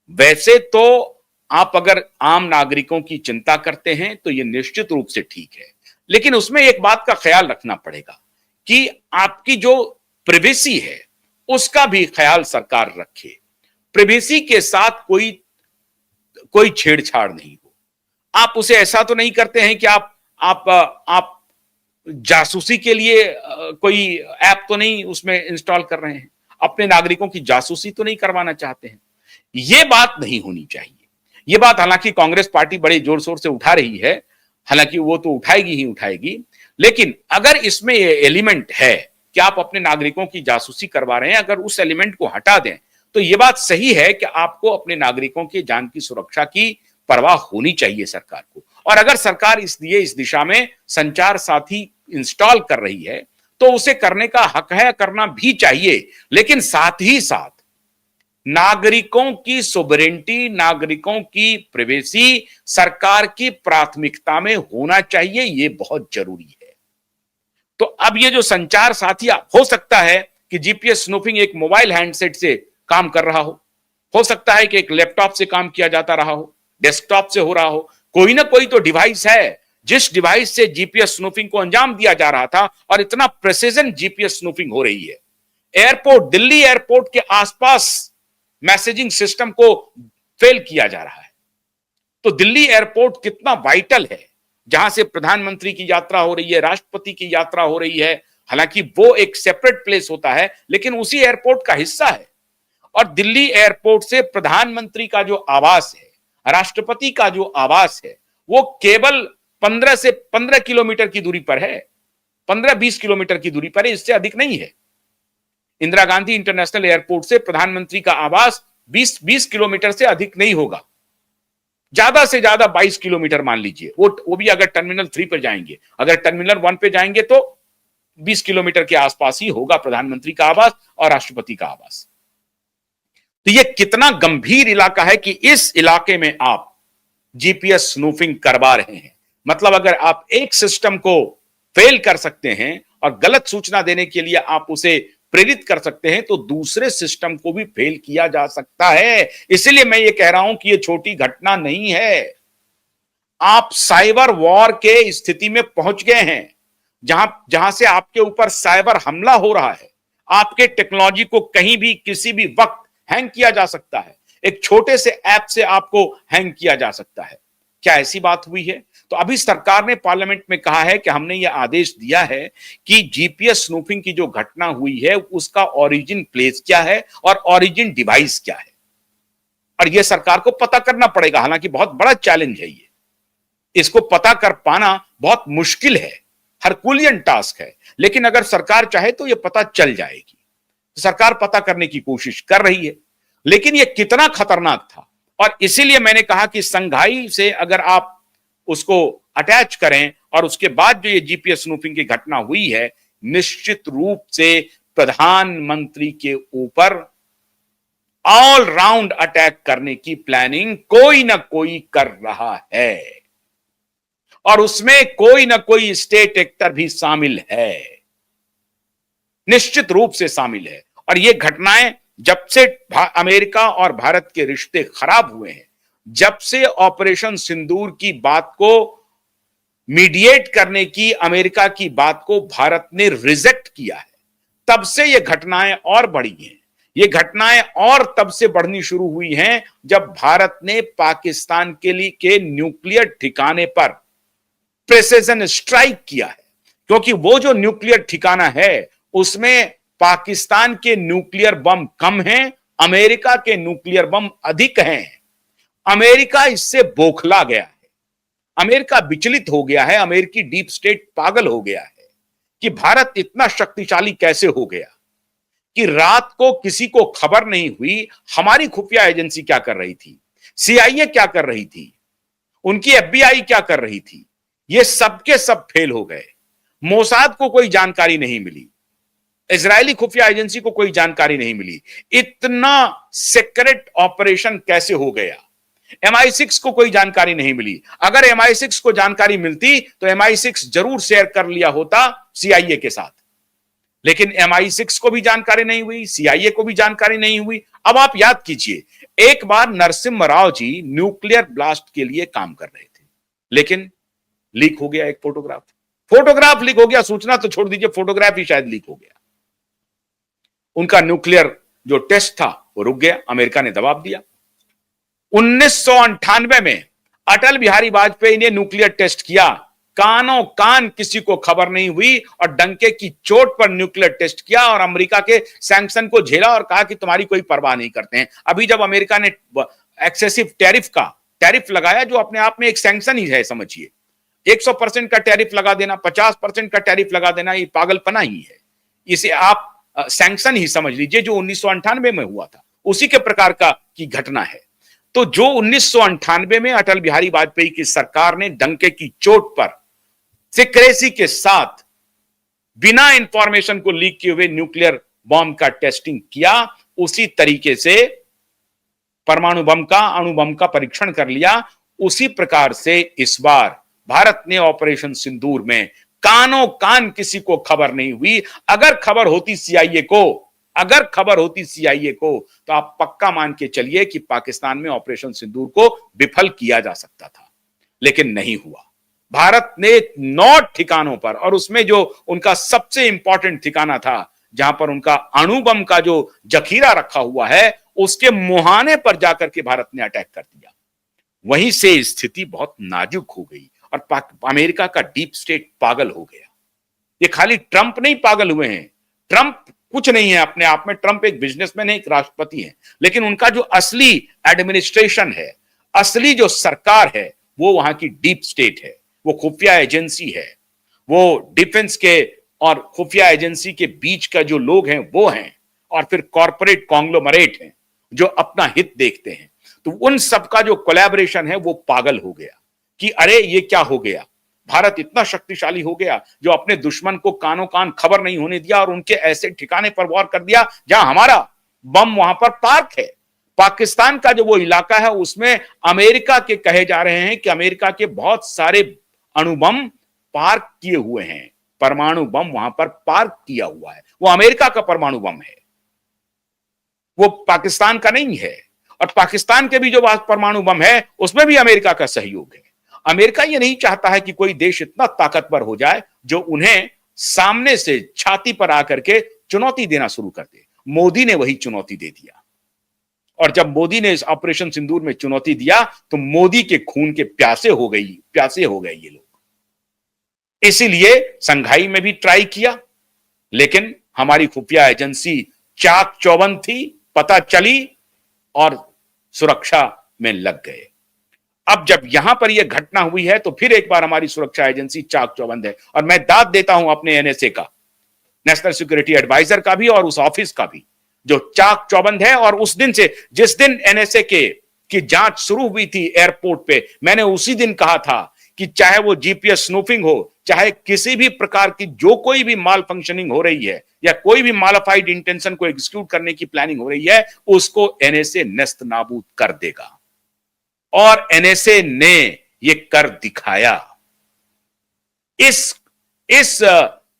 वैसे तो आप अगर आम नागरिकों की चिंता करते हैं तो यह निश्चित रूप से ठीक है, लेकिन उसमें एक बात का ख्याल रखना पड़ेगा कि आपकी जो प्रिवेसी है उसका भी ख्याल सरकार रखे। प्रिवेसी के साथ कोई कोई छेड़छाड़ नहीं हो। आप उसे ऐसा तो नहीं करते हैं कि आप जासूसी के लिए कोई ऐप तो नहीं उसमें इंस्टॉल कर रहे हैं, अपने नागरिकों की जासूसी तो नहीं करवाना चाहते हैं। यह बात नहीं होनी चाहिए। यह बात हालांकि कांग्रेस पार्टी बड़े जोर शोर से उठा रही है, हालांकि वो तो उठाएगी ही उठाएगी, लेकिन अगर इसमें यह एलिमेंट है कि आप अपने नागरिकों की जासूसी करवा रहे हैं, अगर उस एलिमेंट को हटा दें तो यह बात सही है कि आपको अपने नागरिकों की जान की सुरक्षा की परवाह होनी चाहिए सरकार को। और अगर सरकार इस दिशा में संचार साथी इंस्टॉल कर रही है तो उसे करने का हक है, करना भी चाहिए, लेकिन साथ ही साथ नागरिकों की सोवरेंटी, नागरिकों की प्राइवेसी सरकार की प्राथमिकता में होना चाहिए। यह बहुत जरूरी है। तो अब ये जो संचार साथी हो सकता है कि जीपीएस स्नूफिंग एक मोबाइल हैंडसेट से काम कर रहा हो सकता है कि एक लैपटॉप से काम किया जाता रहा हो, डेस्कटॉप से हो रहा हो, कोई ना कोई तो डिवाइस है जिस डिवाइस से जीपीएस स्नूफिंग को अंजाम दिया जा रहा था और इतना प्रिसिजन जीपीएस स्नूफिंग हो रही है। एयरपोर्ट, दिल्ली एयरपोर्ट के आसपास मैसेजिंग सिस्टम को फेल किया जा रहा है। तो दिल्ली एयरपोर्ट कितना वाइटल है, जहां से प्रधानमंत्री की यात्रा हो रही है, राष्ट्रपति की यात्रा हो रही है। हालांकि वो एक सेपरेट प्लेस होता है, लेकिन उसी एयरपोर्ट का हिस्सा है। और दिल्ली एयरपोर्ट से प्रधानमंत्री का जो आवास है, राष्ट्रपति का जो आवास है, वो केवल 15 किलोमीटर की दूरी पर है, 15-20 किलोमीटर की दूरी पर है, इससे अधिक नहीं है। इंदिरा गांधी इंटरनेशनल एयरपोर्ट से प्रधानमंत्री का आवास 20 किलोमीटर से अधिक नहीं होगा, ज्यादा से ज्यादा 22 किलोमीटर मान लीजिए। वो भी अगर टर्मिनल 3 पर जाएंगे, अगर टर्मिनल 1 पे जाएंगे तो 20 किलोमीटर के आसपास ही होगा प्रधानमंत्री का आवास और राष्ट्रपति का आवास। तो यह कितना गंभीर इलाका है कि इस इलाके में आप जीपीएस स्नूफिंग करवा रहे हैं। मतलब अगर आप एक सिस्टम को फेल कर सकते हैं और गलत सूचना देने के लिए आप उसे प्रेरित कर सकते हैं, तो दूसरे सिस्टम को भी फेल किया जा सकता है। इसलिए मैं ये कह रहा हूं कि यह छोटी घटना नहीं है। आप साइबर वॉर के स्थिति में पहुंच गए हैं, जहां से आपके ऊपर साइबर हमला हो रहा है। आपके टेक्नोलॉजी को कहीं भी किसी भी वक्त हैंग किया जा सकता है। एक छोटे से ऐप से आपको हैंग किया जा सकता है। क्या ऐसी बात हुई है? तो अभी सरकार ने पार्लियामेंट में कहा है कि हमने यह आदेश दिया है कि जीपीएस स्नूफिंग की जो घटना हुई है उसका ओरिजिन प्लेस क्या है और ओरिजिन डिवाइस क्या है, और यह सरकार को पता करना पड़ेगा। हालांकि बहुत बड़ा चैलेंज है, इसको पता कर पाना बहुत मुश्किल है, हरकुलियन टास्क है, लेकिन अगर सरकार चाहे तो यह पता चल जाएगी। सरकार पता करने की कोशिश कर रही है, लेकिन यह कितना खतरनाक था। और इसीलिए मैंने कहा कि संघाई से अगर आप उसको अटैच करें और उसके बाद जो ये जीपीएस स्नूफिंग की घटना हुई है, निश्चित रूप से प्रधानमंत्री के ऊपर ऑल राउंड अटैक करने की प्लानिंग कोई ना कोई कर रहा है, और उसमें कोई ना कोई स्टेट एक्टर भी शामिल है, निश्चित रूप से शामिल है। और ये घटनाएं जब से अमेरिका और भारत के रिश्ते खराब हुए हैं, जब से ऑपरेशन सिंदूर की बात को मीडिएट करने की अमेरिका की बात को भारत ने रिजेक्ट किया है, तब से ये घटनाएं और बढ़ी हैं। ये घटनाएं और तब से बढ़नी शुरू हुई हैं जब भारत ने पाकिस्तान के न्यूक्लियर ठिकाने पर प्रिसिजन स्ट्राइक किया है। क्योंकि वो जो न्यूक्लियर ठिकाना है उसमें पाकिस्तान के न्यूक्लियर बम कम हैं, अमेरिका के न्यूक्लियर बम अधिक हैं। अमेरिका इससे बौखला गया है, अमेरिका विचलित हो गया है, अमेरिकी डीप स्टेट पागल हो गया है कि भारत इतना शक्तिशाली कैसे हो गया कि रात को किसी को खबर नहीं हुई हमारी खुफिया एजेंसी क्या कर रही थी, सीआईए क्या कर रही थी, उनकी एफबीआई क्या कर रही थी। ये सबके सब फेल हो गए। मोसाद को कोई जानकारी नहीं मिली, इजरायली खुफिया एजेंसी को कोई जानकारी नहीं मिली। इतना सीक्रेट ऑपरेशन कैसे हो गया? MI6 को कोई जानकारी नहीं मिली। अगर MI6 को जानकारी मिलती तो MI6 जरूर शेयर कर लिया होता CIA के साथ। लेकिन MI6 को भी जानकारी नहीं हुई, CIA को भी जानकारी नहीं हुई। अब आप याद कीजिए, एक बार नरसिम्हा राव जी न्यूक्लियर ब्लास्ट के लिए काम कर रहे थे, लेकिन लीक हो गया एक फोटोग्राफ लीक हो गया। सूचना तो छोड़ दीजिए, फोटोग्राफ ही शायद लीक हो गया। उनका न्यूक्लियर जो टेस्ट था वो रुक गया, अमेरिका ने दबाव दिया। 1998 में अटल बिहारी वाजपेयी ने न्यूक्लियर टेस्ट किया, कानों कान किसी को खबर नहीं हुई और डंके की चोट पर न्यूक्लियर टेस्ट किया और अमेरिका के सैंक्शन को झेला और कहा कि तुम्हारी कोई परवाह नहीं करते हैं। अभी जब अमेरिका ने एक्सेसिव टैरिफ लगाया, जो अपने आप में एक सैंक्शन ही है, समझिए 100% का टैरिफ लगा देना, 50% का टैरिफ लगा देना, ये पागलपना ही है। इसे आप सैंक्शन ही समझ लीजिए, जो 1998 में हुआ था उसी के प्रकार का की घटना है। तो जो 1998 में अटल बिहारी वाजपेयी की सरकार ने डंके की चोट पर सिक्रेसी के साथ बिना इंफॉर्मेशन को लीक किए हुए न्यूक्लियर बॉम्ब का टेस्टिंग किया, उसी तरीके से परमाणु बम का, अणु बम का परीक्षण कर लिया। उसी प्रकार से इस बार भारत ने ऑपरेशन सिंदूर में कानों कान किसी को खबर नहीं हुई। अगर खबर होती CIA को, तो आप पक्का मान के चलिए कि पाकिस्तान में ऑपरेशन सिंदूर को विफल किया जा सकता था, लेकिन नहीं हुआ। भारत ने 9 ठिकानों पर, और उसमें जो उनका सबसे इंपॉर्टेंट ठिकाना था, जहां पर उनका अणु बम का जो जखीरा रखा हुआ है, उसके मुहाने पर जाकर के भारत ने अटैक कर दिया। वहीं से स्थिति बहुत नाजुक हो गई और अमेरिका का डीप स्टेट पागल हो गया। ये खाली ट्रंप नहीं पागल हुए हैं, ट्रंप कुछ नहीं है अपने आप में, ट्रंप एक बिजनेसमैन है, एक राष्ट्रपति है, लेकिन उनका जो असली एडमिनिस्ट्रेशन है, असली जो सरकार है, वो वहां की डीप स्टेट है, वो खुफिया एजेंसी है, वो डिफेंस के और खुफिया एजेंसी के बीच का जो लोग हैं वो हैं, और फिर कॉर्पोरेट कॉन्ग्लोमरेट हैं जो अपना हित देखते हैं। तो उन सबका जो कोलैबोरेशन है वो पागल हो गया कि अरे ये क्या हो गया, भारत इतना शक्तिशाली हो गया जो अपने दुश्मन को कानों कान खबर नहीं होने दिया और उनके ऐसे ठिकाने पर वार कर दिया जहां हमारा बम वहां पर पार्क है। पाकिस्तान का जो वो इलाका है उसमें अमेरिका के कहे जा रहे हैं कि अमेरिका के बहुत सारे अणु बम पार्क किए हुए हैं, परमाणु बम वहां पर पार्क किया हुआ है। वो अमेरिका का परमाणु बम है, वो पाकिस्तान का नहीं है। और पाकिस्तान के भी जो परमाणु बम है उसमें भी अमेरिका का सहयोग है। अमेरिका ये नहीं चाहता है कि कोई देश इतना ताकतवर हो जाए जो उन्हें सामने से छाती पर आकर के चुनौती देना शुरू कर दे। मोदी ने वही चुनौती दे दिया, और जब मोदी ने इस ऑपरेशन सिंदूर में चुनौती दिया तो मोदी के खून के प्यासे हो गए ये लोग। इसीलिए संघाई में भी ट्राई किया, लेकिन हमारी खुफिया एजेंसी चाक चौबंद थी, पता चली और सुरक्षा में लग गए। अब जब यहां पर यह घटना हुई है तो फिर एक बार हमारी सुरक्षा एजेंसी चाक चौबंद है, और मैं दाद देता हूं अपने NSA का, नेशनल सिक्योरिटी एडवाइजर का भी, और उस ऑफिस का भी जो चाक चौबंद है। और उस दिन से, जिस दिन NSA की जांच शुरू हुई थी एयरपोर्ट पे, मैंने उसी दिन कहा था कि चाहे वो GPS स्नूफिंग हो, चाहे किसी भी प्रकार की जो कोई भी माल फंक्शनिंग हो रही है या कोई भी मालाफाइड इंटेंशन को एग्जीक्यूट करने की प्लानिंग हो रही है, उसको NSA नेस्त नाबूद कर देगा। और NSA ने ये कर दिखाया। इस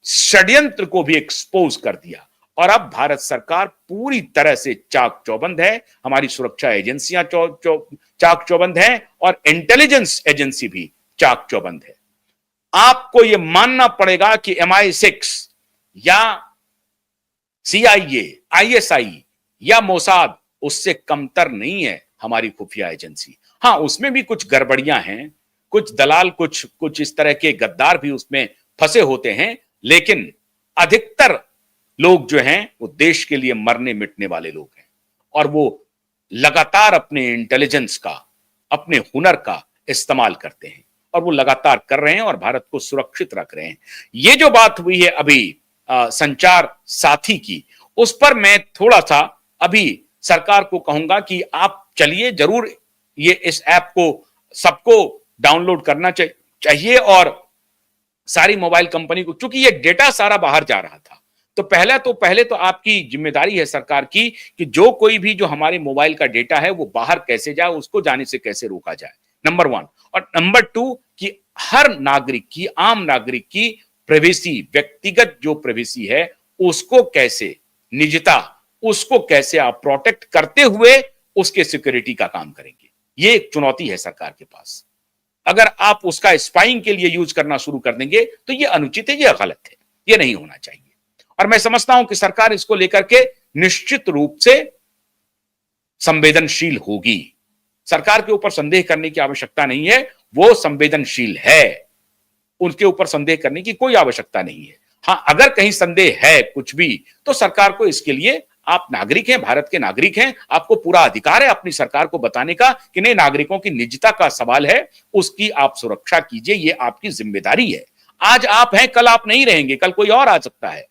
षड्यंत्र को भी एक्सपोज कर दिया, और अब भारत सरकार पूरी तरह से चाक चौबंद है। हमारी सुरक्षा एजेंसियां चाक चौबंद हैं, और इंटेलिजेंस एजेंसी भी चाक चौबंद है। आपको यह मानना पड़ेगा कि MI6 या CIA, ISI या मोसाद उससे कमतर नहीं है हमारी खुफिया एजेंसी। हां, उसमें भी कुछ गड़बड़ियां हैं, कुछ दलाल, कुछ इस तरह के गद्दार भी उसमें फंसे होते हैं, लेकिन अधिकतर लोग जो हैं वो देश के लिए मरने मिटने वाले लोग हैं, और वो लगातार अपने इंटेलिजेंस का, अपने हुनर का इस्तेमाल करते हैं, और वो लगातार कर रहे हैं और भारत को सुरक्षित रख रहे हैं। ये जो बात हुई है अभी संचार साथी की, उस पर मैं थोड़ा सा अभी सरकार को कहूंगा कि आप चलिए, जरूर ये इस ऐप को सबको डाउनलोड करना चाहिए, और सारी मोबाइल कंपनी को, क्योंकि ये डेटा सारा बाहर जा रहा था, तो पहले तो आपकी जिम्मेदारी है सरकार की कि जो कोई भी जो हमारे मोबाइल का डेटा है वो बाहर कैसे जाए, उसको जाने से कैसे रोका जाए, नंबर 1। और नंबर 2 कि हर नागरिक की, आम नागरिक की प्राइवेसी, व्यक्तिगत जो प्राइवेसी है उसको कैसे निजता, उसको कैसे आप प्रोटेक्ट करते हुए उसके सिक्योरिटी का काम करेंगे। ये एक चुनौती है सरकार के पास। अगर आप उसका स्पाइंग के लिए यूज करना शुरू कर देंगे तो ये अनुचित है, ये गलत है, ये नहीं होना चाहिए। और मैं समझता हूं कि सरकार इसको लेकर के निश्चित रूप से संवेदनशील होगी। सरकार के ऊपर संदेह करने की आवश्यकता नहीं है, वो संवेदनशील है, उनके ऊपर संदेह करने की कोई आवश्यकता नहीं है। हां, अगर कहीं संदेह है कुछ भी, तो सरकार को इसके लिए, आप नागरिक हैं, भारत के नागरिक हैं, आपको पूरा अधिकार है अपनी सरकार को बताने का कि नहीं, नागरिकों की निजता का सवाल है, उसकी आप सुरक्षा कीजिए, ये आपकी जिम्मेदारी है। आज आप हैं, कल आप नहीं रहेंगे, कल कोई और आ सकता है।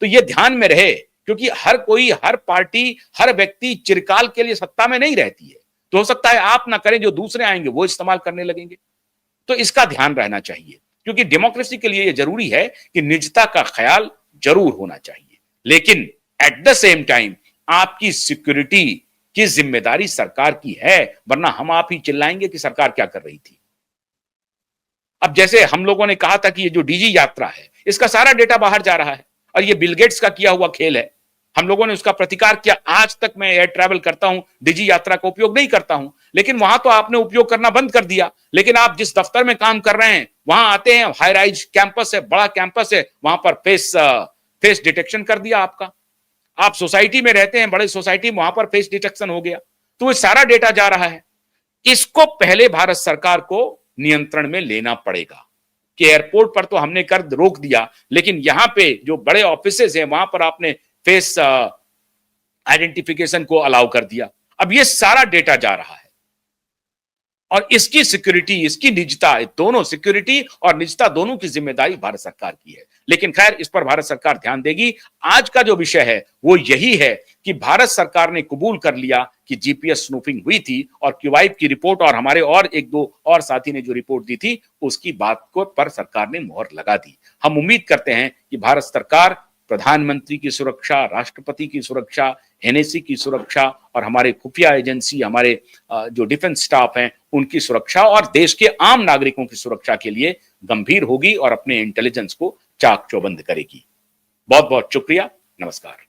तो ये ध्यान में रहे, क्योंकि हर कोई, हर पार्टी, हर व्यक्ति चिरकाल के लिए सत्ता में नहीं रहती है। तो हो सकता है आप ना करें, जो दूसरे आएंगे वो इस्तेमाल करने लगेंगे। तो इसका ध्यान रहना चाहिए, क्योंकि डेमोक्रेसी के लिए यह जरूरी है कि निजता का ख्याल जरूर होना चाहिए, लेकिन एट द सेम टाइम आपकी सिक्योरिटी की जिम्मेदारी सरकार की है, वरना हम आप ही चिल्लाएंगे कि सरकार क्या कर रही थी। अब जैसे हम लोगों ने कहा था कि ये जो डीजी यात्रा है, इसका सारा डेटा बाहर जा रहा है और ये बिल गेट्स का किया हुआ खेल है। हम लोगों ने उसका प्रतिकार किया। आज तक मैं एयर ट्रैवल करता हूं, डिजी यात्रा का उपयोग नहीं करता हूं, लेकिन वहां तो आपने उपयोग करना बंद कर दिया। लेकिन आप जिस दफ्तर में काम कर रहे हैं, वहां आते हैं, हाई राइज कैंपस है, बड़ा कैंपस है, वहां पर फेस डिटेक्शन कर दिया आपका। आप सोसाइटी में रहते हैं, बड़े सोसाइटी में, वहां पर फेस डिटेक्शन हो गया। तो ये सारा डेटा जा रहा है। इसको पहले भारत सरकार को नियंत्रण में लेना पड़ेगा कि एयरपोर्ट पर तो हमने कर रोक दिया, लेकिन यहां पे जो बड़े ऑफिसेज हैं, वहां पर आपने फेस आइडेंटिफिकेशन को अलाउ कर दिया। अब ये सारा डेटा जा रहा है और इसकी सिक्योरिटी, इसकी निजता, दोनों, सिक्योरिटी और निजता दोनों की जिम्मेदारी भारत सरकार की है। लेकिन खैर, इस पर भारत सरकार ध्यान देगी। आज का जो विषय है वो यही है कि भारत सरकार ने कबूल कर लिया कि जीपीएस स्नूफिंग हुई थी और क्यूवाइब की रिपोर्ट और हमारे और एक दो और साथी ने जो रिपोर्ट दी थी, उसकी बात को पर सरकार ने मोहर लगा दी। हम उम्मीद करते हैं कि भारत सरकार प्रधानमंत्री की सुरक्षा, राष्ट्रपति की सुरक्षा, एनएसी की सुरक्षा और हमारे खुफिया एजेंसी, हमारे जो डिफेंस स्टाफ हैं, उनकी सुरक्षा और देश के आम नागरिकों की सुरक्षा के लिए गंभीर होगी और अपने इंटेलिजेंस को चाक चौबंद करेगी। बहुत बहुत शुक्रिया। नमस्कार।